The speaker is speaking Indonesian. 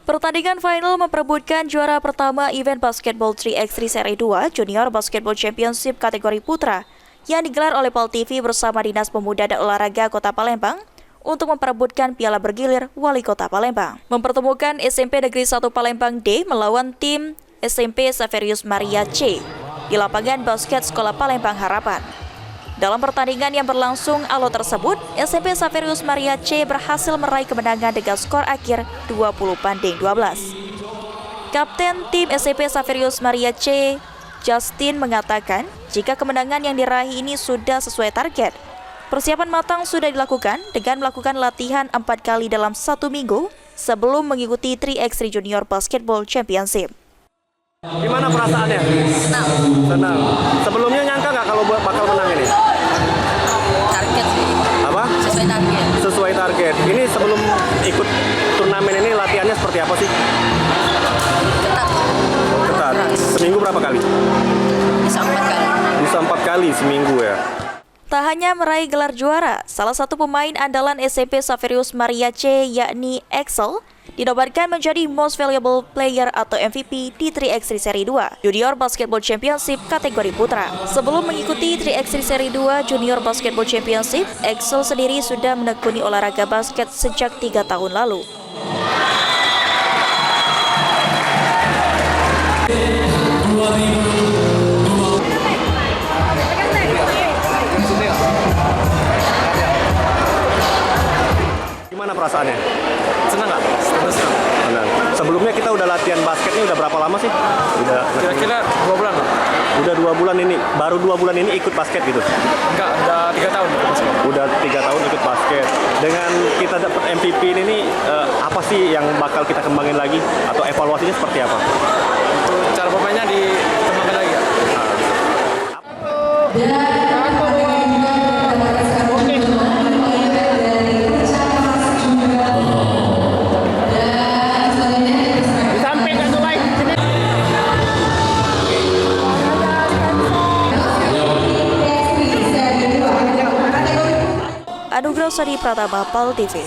Pertandingan final memperebutkan juara pertama event basketball 3x3 Seri 2 Junior Basketball Championship kategori putra yang digelar oleh PAL TV bersama Dinas Pemuda dan Olahraga Kota Palembang untuk memperebutkan piala bergilir Wali Kota Palembang. Mempertemukan SMP Negeri 1 Palembang D melawan tim SMP Xaverius Maria C di lapangan basket Sekolah Palembang Harapan. Dalam pertandingan yang berlangsung alot tersebut, SMP Xaverius Maria C berhasil meraih kemenangan dengan skor akhir 20-12. Kapten tim SMP Xaverius Maria C, Justin, mengatakan jika kemenangan yang diraih ini sudah sesuai target. Persiapan matang sudah dilakukan dengan melakukan latihan 4 kali dalam 1 minggu sebelum mengikuti 3x3 Junior Basketball Championship. Gimana perasaannya? Senang. Sebelumnya nyangka nggak kalau bakal menang ini? Target sih. Apa? Sesuai target. Sesuai target. Ini sebelum ikut turnamen ini latihannya seperti apa sih? Ketat. Ketat. Seminggu berapa kali? Bisa 4 kali. Bisa 4 kali seminggu ya. Tak hanya meraih gelar juara, salah satu pemain andalan SMP Xaverius Maria C yakni Axel dinobatkan menjadi Most Valuable Player atau MVP di 3x3 Seri 2 Junior Basketball Championship kategori putra. Sebelum mengikuti 3x3 Seri 2 Junior Basketball Championship, Axel sendiri sudah menekuni olahraga basket sejak 3 tahun lalu. Gimana perasaannya? Senang nggak? Senang. Senang. Sebelumnya kita udah latihan basketnya udah berapa lama sih? Udah Kira-kira 2 bulan lah. Udah 2 bulan ini, baru 2 bulan ini ikut basket gitu? Enggak, udah 3 tahun. Udah 3 tahun ikut basket. Dengan kita dapat MVP ini apa sih yang bakal kita kembangin lagi? Atau evaluasinya seperti apa? Untuk cara pemainnya dikembangkan lagi ya. Anugrah Sari Pratama, PAL TV.